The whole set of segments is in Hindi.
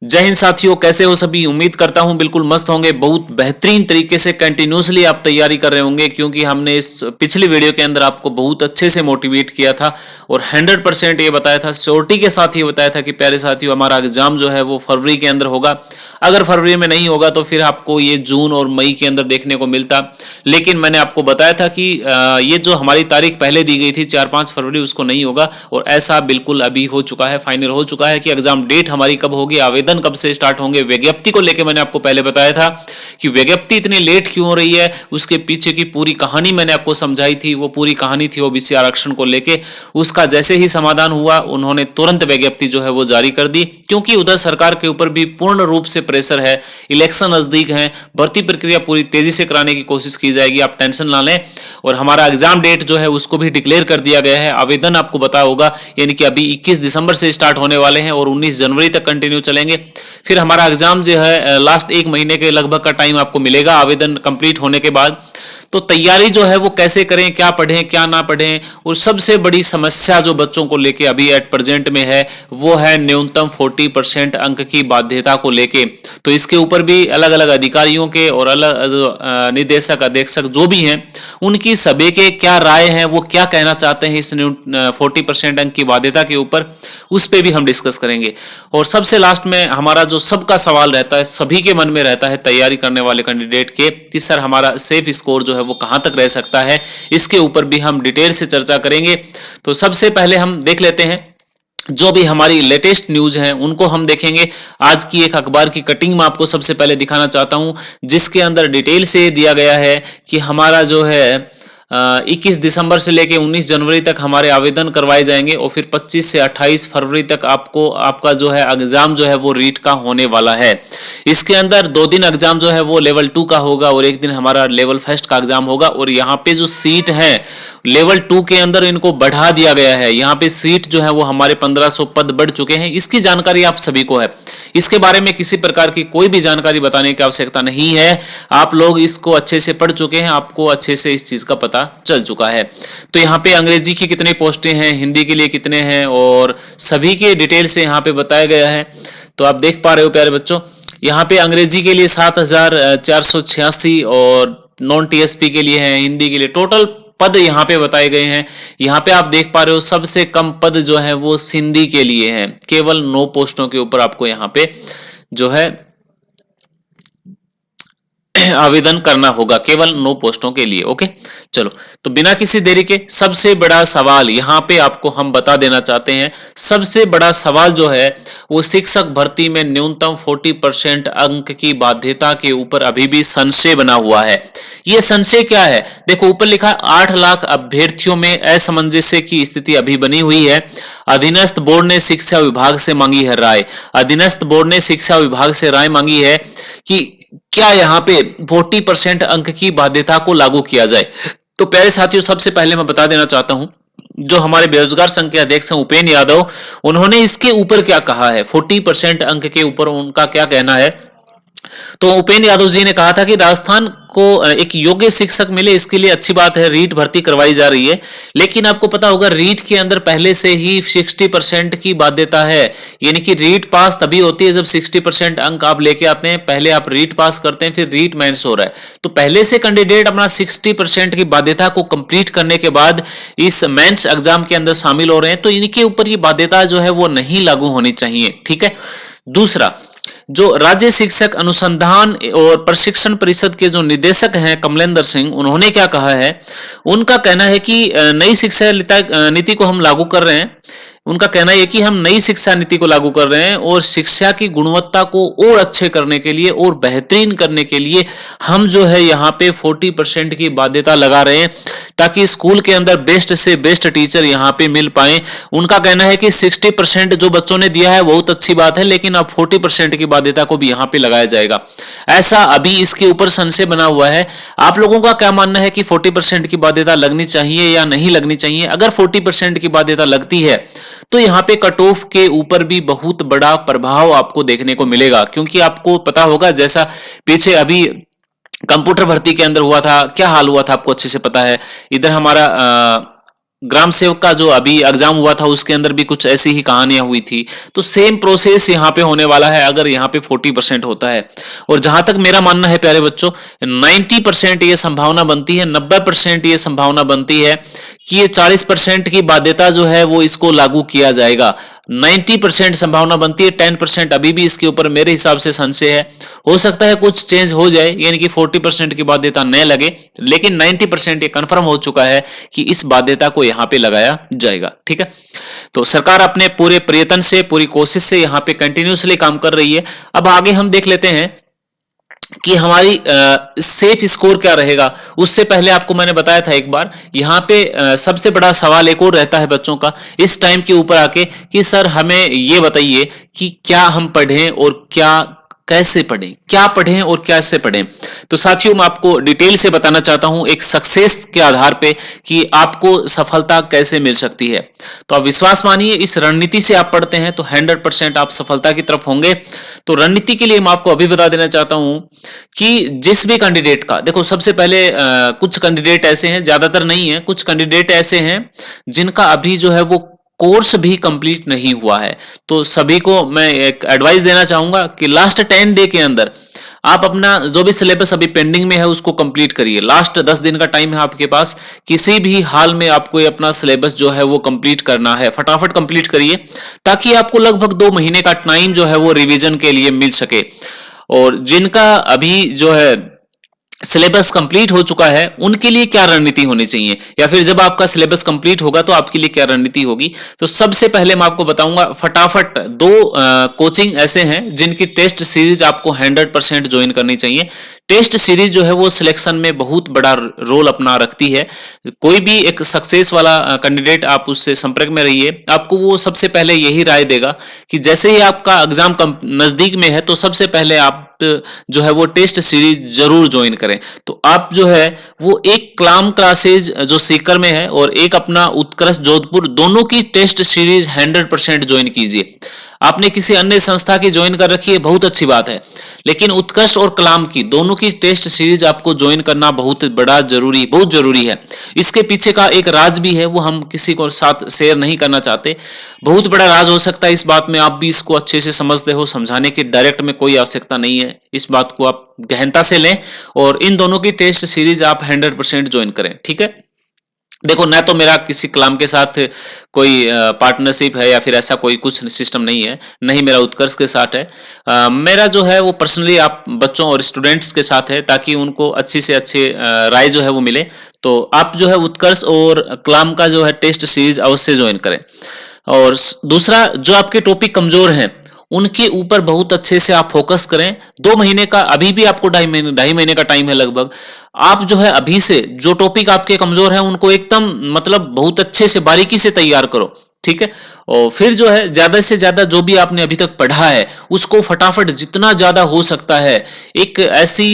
जय हिंद साथियों, कैसे हो सभी। उम्मीद करता हूं बिल्कुल मस्त होंगे। बहुत बेहतरीन तरीके से कंटिन्यूसली आप तैयारी कर रहे होंगे, क्योंकि हमने इस पिछली वीडियो के अंदर आपको बहुत अच्छे से मोटिवेट किया था और 100% ये बताया था, श्योरिटी के साथ ये बताया था कि प्यारे साथियों, हमारा एग्जाम जो है वो फरवरी के अंदर होगा। अगर फरवरी में नहीं होगा तो फिर आपको ये जून और मई के अंदर देखने को मिलता। लेकिन मैंने आपको बताया था कि ये जो हमारी तारीख पहले दी गई थी 4-5 फरवरी, उसको नहीं होगा। और ऐसा बिल्कुल अभी हो चुका है, फाइनल हो चुका है कि एग्जाम डेट हमारी कब होगी, आवेदन कब से स्टार्ट होंगे। विज्ञप्ति को लेकर मैंने आपको पहले बताया था कि विज्ञप्ति इतनी लेट क्यों हो रही है, उसके पीछे की पूरी कहानी मैंने आपको समझाई थी। वो पूरी कहानी थी ओबीसी आरक्षण को लेके। उसका जैसे ही समाधान हुआ, उन्होंने तुरंत विज्ञप्ति जो है वो जारी कर दी, क्योंकि उधर सरकार के ऊपर भी पूर्ण रूप से प्रेशर है। इलेक्शन नजदीक है, भर्ती प्रक्रिया पूरी तेजी से कराने की कोशिश की जाएगी, आप टेंशन ना लें। और हमारा एग्जाम डेट जो है उसको भी डिक्लेयर कर दिया गया है। आवेदन आपको पता होगा, यानी कि अभी 21 दिसंबर से स्टार्ट होने वाले हैं और 19 जनवरी तक कंटिन्यू चलेंगे। फिर हमारा एग्जाम जो है लास्ट 1 महीने के लगभग का टाइम आपको मिलेगा आवेदन कंप्लीट होने के बाद। तो तैयारी जो है वो कैसे करें, क्या पढ़ें क्या ना पढ़ें। और सबसे बड़ी समस्या जो बच्चों को लेके अभी एट प्रेजेंट में है, वो है न्यूनतम 40% अंक की बाध्यता को लेके। तो इसके ऊपर भी अलग अलग अधिकारियों के और अलग निदेशक अधीक्षक जो भी हैं, उनकी सभी के क्या राय है, वो क्या कहना चाहते हैं इस 40% अंक की बाध्यता के ऊपर, उस पर भी हम डिस्कस करेंगे। और सबसे लास्ट में हमारा जो सबका सवाल रहता है, सभी के मन में रहता है तैयारी करने वाले कैंडिडेट के, कि सर हमारा सेफ स्कोर जो है वो कहां तक रह सकता है, इसके ऊपर भी हम डिटेल से चर्चा करेंगे। तो सबसे पहले हम देख लेते हैं जो भी हमारी लेटेस्ट न्यूज है, उनको हम देखेंगे। आज की एक अखबार की कटिंग में आपको सबसे पहले दिखाना चाहता हूं, जिसके अंदर डिटेल से दिया गया है कि हमारा जो है 21 दिसंबर से लेकर 19 जनवरी तक हमारे आवेदन करवाए जाएंगे और फिर 25 से 28 फरवरी तक आपको आपका जो है एग्जाम जो है वो रीट का होने वाला है। इसके अंदर 2 दिन एग्जाम जो है वो लेवल 2 का होगा और 1 दिन हमारा लेवल फर्स्ट का एग्जाम होगा। और यहाँ पे जो सीट है लेवल 2 के अंदर, इनको बढ़ा दिया गया है। यहाँ पे सीट जो है वो हमारे 1500 पद बढ़ चुके हैं। इसकी जानकारी आप सभी को है, इसके बारे में किसी प्रकार की कोई भी जानकारी बताने की आवश्यकता नहीं है। आप लोग इसको अच्छे से पढ़ चुके हैं, आपको अच्छे से इस चीज का पता चल चुका है। तो यहाँ पे अंग्रेजी की कितनी पोस्टें हैं, हिंदी के लिए कितने हैं, और सभी के डिटेल से यहाँ पे बताया गया है। तो आप देख पा रहे हो प्यारे बच्चों, यहाँ पे अंग्रेजी के लिए 7486 और नॉन टीएसपी के लिए है, हिंदी के लिए टोटल पद यहाँ पे बताए गए हैं। यहाँ पे आप देख पा रहे हो सबसे कम पद जो है वो सिंधी के लिए है, केवल 9 पोस्टों के ऊपर आपको यहाँ पे जो है आवेदन करना होगा, केवल 9 पोस्टों के लिए। ओके, चलो तो बिना किसी देरी के सबसे बड़ा सवाल यहाँ पे आपको हम बता देना चाहते हैं। सबसे बड़ा सवाल जो है वो शिक्षक भर्ती में न्यूनतम 40% अंक की बाध्यता के ऊपर अभी भी संशय बना हुआ है। ये संशय क्या है, देखो ऊपर लिखा 8 लाख अभ्यर्थियों में असमंजस्य की स्थिति अभी बनी हुई है। अधीनस्थ बोर्ड ने शिक्षा विभाग से मांगी है राय। अधीनस्थ बोर्ड ने शिक्षा विभाग से राय मांगी है कि क्या यहाँ पे 40% अंक की बाध्यता को लागू किया जाए। तो प्यारे साथियों, सबसे पहले मैं बता देना चाहता हूं, जो हमारे बेरोजगार संघ के अध्यक्ष हैं उपेंद्र यादव, उन्होंने इसके ऊपर क्या कहा है, 40% अंक के ऊपर उनका क्या कहना है। तो उपेंद्र यादव जी ने कहा था कि राजस्थान को एक योग्य शिक्षक मिले, इसके लिए अच्छी बात है, रीट भर्ती करवाई जा रही है। लेकिन आपको पता होगा रीट के अंदर पहले से ही 60% की बाध्यता है, यानी कि रीट पास तभी होती है जब 60% अंक आप लेके आते हैं। पहले आप रीट पास करते हैं, फिर रीट मेंस हो रहा है। तो पहले से कैंडिडेट अपना 60% की बाध्यता को कंप्लीट करने के बाद इस मेंस एग्जाम के अंदर शामिल हो रहे हैं, तो इनके ऊपर ये बाध्यता जो है वो नहीं लागू होनी चाहिए। ठीक है। दूसरा, जो राज्य शिक्षक अनुसंधान और प्रशिक्षण परिषद के जो निदेशक हैं कमलेंद्र सिंह, उन्होंने क्या कहा है, उनका कहना है कि नई शिक्षा नीति को हम लागू कर रहे हैं। उनका कहना है कि हम नई शिक्षा नीति को लागू कर रहे हैं और शिक्षा की गुणवत्ता को और अच्छे करने के लिए और बेहतरीन करने के लिए हम जो है यहाँ पे 40% की बाध्यता लगा रहे हैं, ताकि स्कूल के अंदर बेस्ट से बेस्ट टीचर यहाँ पे मिल पाए। उनका कहना है कि 60% जो बच्चों ने दिया है बहुत अच्छी बात है, लेकिन अब 40% की बाध्यता को भी यहाँ पे लगाया जाएगा। ऐसा अभी इसके ऊपर संशय बना हुआ है। आप लोगों का क्या मानना है कि 40% की बाध्यता लगनी चाहिए या नहीं लगनी चाहिए। अगर 40% की बाध्यता लगती है तो यहाँ पे कट ऑफ के ऊपर भी बहुत बड़ा प्रभाव आपको देखने को मिलेगा, क्योंकि आपको पता होगा जैसा पीछे अभी कंप्यूटर भर्ती के अंदर हुआ था, क्या हाल हुआ था आपको अच्छे से पता है। इधर हमारा ग्राम सेवक का जो अभी एग्जाम हुआ था उसके अंदर भी कुछ ऐसी ही कहानियां हुई थी। तो सेम प्रोसेस यहाँ पे होने वाला है अगर यहाँ पे 40% होता है। और जहां तक मेरा मानना है प्यारे बच्चों, 90% ये संभावना बनती है, 90% ये संभावना बनती है कि ये 40% की बाध्यता जो है वो इसको लागू किया जाएगा। 90% संभावना बनती है, 10% अभी भी इसके ऊपर मेरे हिसाब से संशय है। हो सकता है कुछ चेंज हो जाए, यानी कि 40% की बाध्यता न लगे, लेकिन 90% ये कंफर्म हो चुका है कि इस बाध्यता को यहाँ पे लगाया जाएगा। ठीक है, तो सरकार अपने पूरे प्रयत्न से, पूरी कोशिश से यहाँ पे कंटिन्यूसली काम कर रही है। अब आगे हम देख लेते हैं कि हमारी सेफ स्कोर क्या रहेगा। उससे पहले आपको मैंने बताया था एक बार, यहाँ पे सबसे बड़ा सवाल एक और रहता है बच्चों का इस टाइम के ऊपर आके कि सर हमें ये बताइए कि क्या हम पढ़ें और क्या कैसे पढ़ें, क्या पढ़ें और कैसे पढ़ें। तो साथियों मैं आपको डिटेल से बताना चाहता हूं एक सक्सेस के आधार पे कि आपको सफलता कैसे मिल सकती है। तो आप विश्वास मानिए, इस रणनीति से आप पढ़ते हैं तो 100% आप सफलता की तरफ होंगे। तो रणनीति के लिए मैं आपको अभी बता देना चाहता हूं कि जिस भी कैंडिडेट का, देखो सबसे पहले कुछ कैंडिडेट ऐसे हैं, ज्यादातर नहीं है, कुछ कैंडिडेट ऐसे हैं जिनका अभी जो है वो कोर्स भी कंप्लीट नहीं हुआ है। तो सभी को मैं एक एडवाइस देना चाहूंगा कि लास्ट 10 डे के अंदर आप अपना जो भी सिलेबस अभी पेंडिंग में है उसको कंप्लीट करिए। लास्ट 10 दिन का टाइम है आपके पास, किसी भी हाल में आपको अपना सिलेबस जो है वो कंप्लीट करना है, फटाफट कंप्लीट करिए ताकि आपको लगभग 2 महीने का टाइम जो है वो रिवीजन के लिए मिल सके। और जिनका अभी जो है सिलेबस कंप्लीट हो चुका है उनके लिए क्या रणनीति होनी चाहिए, या फिर जब आपका सिलेबस कंप्लीट होगा तो आपके लिए क्या रणनीति होगी। तो सबसे पहले मैं आपको बताऊंगा फटाफट 2 कोचिंग ऐसे हैं जिनकी टेस्ट सीरीज आपको 100% ज्वाइन करनी चाहिए। टेस्ट सीरीज जो है वो सिलेक्शन में बहुत बड़ा रोल अपना रखती है। कोई भी एक सक्सेस वाला कैंडिडेट आप उससे संपर्क में रहिए, आपको वो सबसे पहले यही राय देगा कि जैसे ही आपका एग्जाम नजदीक में है तो सबसे पहले आप जो है वो टेस्ट सीरीज जरूर ज्वाइन करें। तो आप जो है वो एक क्लाम क्लासेज जो सीकर में है और एक अपना उत्कर्ष जोधपुर, दोनों की टेस्ट सीरीज 100% ज्वाइन कीजिए। आपने किसी अन्य संस्था की ज्वाइन कर रखी है, बहुत अच्छी बात है, लेकिन उत्कर्ष और कलाम की दोनों की टेस्ट सीरीज आपको ज्वाइन करना बहुत जरूरी है। इसके पीछे का एक राज भी है, वो हम किसी को साथ शेयर नहीं करना चाहते। बहुत बड़ा राज हो सकता है इस बात में, आप भी इसको अच्छे से समझते हो, समझाने की डायरेक्ट में कोई आवश्यकता नहीं है। इस बात को आप गहनता से लें और इन दोनों की टेस्ट सीरीज आप 100% ज्वाइन करें। ठीक है, देखो ना तो मेरा किसी कलाम के साथ कोई पार्टनरशिप है या फिर ऐसा कोई कुछ सिस्टम नहीं है, नहीं मेरा उत्कर्ष के साथ है। मेरा जो है वो पर्सनली आप बच्चों और स्टूडेंट्स के साथ है ताकि उनको अच्छी से अच्छी राय जो है वो मिले। तो आप जो है उत्कर्ष और कलाम का जो है टेस्ट सीरीज अवश्य ज्वाइन करें। और दूसरा, जो आपके टॉपिक कमजोर हैं उनके ऊपर बहुत अच्छे से आप फोकस करें। 2 महीने का, अभी भी आपको ढाई महीने का टाइम है लगभग। आप जो है अभी से जो टॉपिक आपके कमजोर हैं उनको एकदम मतलब बहुत अच्छे से बारीकी से तैयार करो। ठीक है, और फिर जो है ज्यादा से ज्यादा जो भी आपने अभी तक पढ़ा है उसको फटाफट जितना ज्यादा हो सकता है एक ऐसी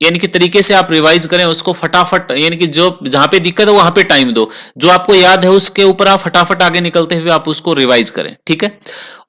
यानी कि तरीके से आप रिवाइज करें उसको फटाफट, यानी कि जो जहां पे दिक्कत है वहां पे टाइम दो, जो आपको याद है उसके ऊपर आप फटाफट आगे निकलते हुए आप उसको रिवाइज करें। ठीक है,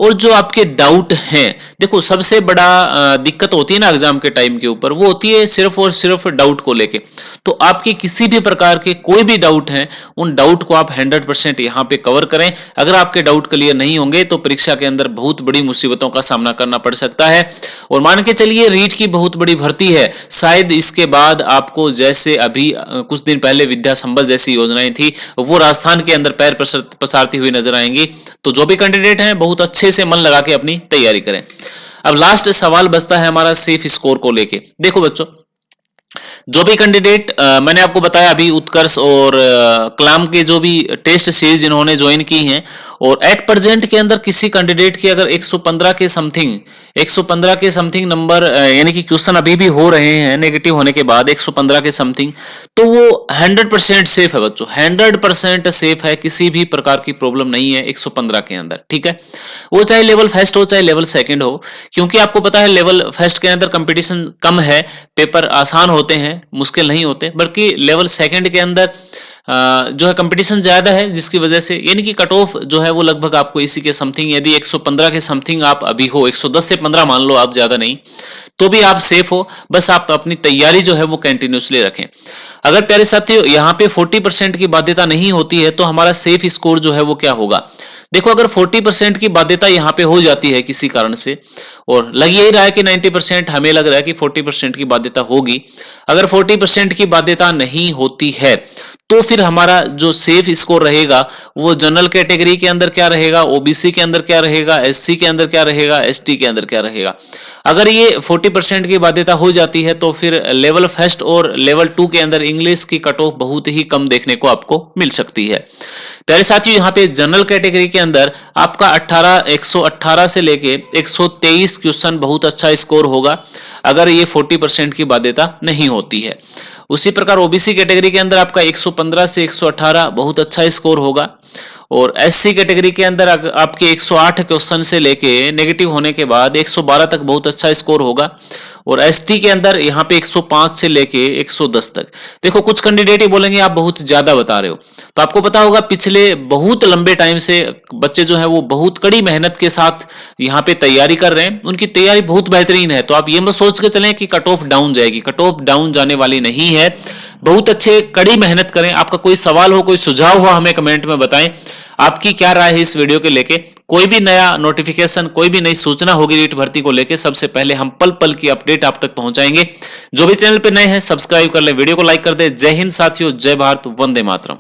और जो आपके डाउट हैं, देखो सबसे बड़ा दिक्कत होती है ना एग्जाम के टाइम के ऊपर, वो होती है सिर्फ और सिर्फ डाउट को लेके। तो आपके किसी भी प्रकार के कोई भी डाउट हैं, उन डाउट को आप 100% यहाँ पे कवर करें। अगर आपके डाउट क्लियर नहीं होंगे तो परीक्षा के अंदर बहुत बड़ी मुसीबतों का सामना करना पड़ सकता है। और मान के चलिए रीट की बहुत बड़ी भर्ती है, शायद इसके बाद आपको जैसे अभी कुछ दिन पहले विद्या संबल जैसी योजनाएं थी वो राजस्थान के अंदर पैर पसारती हुई नजर आएंगी। तो जो भी कैंडिडेट हैं बहुत अच्छे से मन लगा के अपनी तैयारी करें। अब लास्ट सवाल बचता है हमारा सेफ स्कोर को लेके। देखो बच्चों, जो भी कैंडिडेट मैंने आपको बताया अभी उत्कर्ष और कलाम के जो भी टेस्ट सीरीज इन्होंने ज्वाइन की हैं, और एट प्रेजेंट के अंदर किसी कैंडिडेट की अगर 115 के समथिंग नंबर यानी कि क्वेश्चन अभी भी हो रहे हैं नेगेटिव होने के बाद 115 के समथिंग, तो वो 100% सेफ है बच्चों, 100% सेफ है, किसी भी प्रकार की प्रॉब्लम नहीं है 115 के अंदर। ठीक है, वो चाहे लेवल फर्स्ट हो चाहे लेवल सेकंड हो, क्योंकि आपको पता है लेवल फर्स्ट के अंदर कंपटीशन कम है, पेपर आसान होते हैं, मुश्किल नहीं होते, बल्कि लेवल सेकंड के अंदर जो है कंपटीशन ज्यादा है, जिसकी वजह से यानी कि कट ऑफ जो है वो लगभग आपको इसी के समथिंग, यदि 115 के समथिंग आप अभी हो, 110 से 15 मान लो आप, ज्यादा नहीं, तो भी आप सेफ हो। बस आप अपनी तैयारी जो है वो कंटिन्यूसली रखें। अगर प्यारे साथियों यहाँ पे 40% की बाध्यता नहीं होती है तो हमारा सेफ स्कोर जो है वो क्या होगा। देखो अगर 40% की बाध्यता यहाँ पे हो जाती है किसी कारण से, और लग यही रहा है कि 90%, हमें लग रहा है कि 40% की बाध्यता होगी। अगर 40% की बाध्यता नहीं होती है तो फिर हमारा जो सेफ स्कोर रहेगा वो जनरल कैटेगरी के अंदर क्या रहेगा, ओबीसी के अंदर क्या रहेगा, एससी के अंदर क्या रहेगा, एसटी के अंदर क्या रहेगा। अगर ये 40% की बाध्यता हो जाती है तो फिर लेवल फर्स्ट और लेवल 2 के अंदर इंग्लिश की कट ऑफ बहुत ही कम देखने को आपको मिल सकती है। प्यारे साथियों यहाँ पे जनरल कैटेगरी के अंदर आपका 118 से लेके 123 क्वेश्चन बहुत अच्छा स्कोर होगा अगर ये 40% की बाध्यता नहीं होती है। उसी प्रकार ओबीसी कैटेगरी के अंदर आपका 115 से 118 बहुत अच्छा स्कोर होगा, और एससी कैटेगरी के अंदर आपके 108 क्वेश्चन से लेके नेगेटिव होने के बाद 112 तक बहुत अच्छा स्कोर होगा, और एसटी के अंदर यहाँ पे 105 से लेके 110 तक। देखो कुछ कैंडिडेट ही बोलेंगे आप बहुत ज्यादा बता रहे हो, तो आपको पता होगा पिछले बहुत लंबे टाइम से बच्चे जो है वो बहुत कड़ी मेहनत के साथ यहाँ पे तैयारी कर रहे हैं, उनकी तैयारी बहुत बेहतरीन है। तो आप ये मत सोच के चलें कि कट ऑफ डाउन जाएगी, कट ऑफ डाउन जाने वाली नहीं है। बहुत अच्छे कड़ी मेहनत करें। आपका कोई सवाल हो, कोई सुझाव हो, हमें कमेंट में बताएं आपकी क्या राय है इस वीडियो के लेके। कोई भी नया नोटिफिकेशन, कोई भी नई सूचना होगी नीट भर्ती को लेके, सबसे पहले हम पल पल की अपडेट आप तक पहुंचाएंगे। जो भी चैनल पे नए हैं सब्सक्राइब कर ले, वीडियो को लाइक कर दे। जय हिंद साथियों, जय भारत, वंदे मातरम।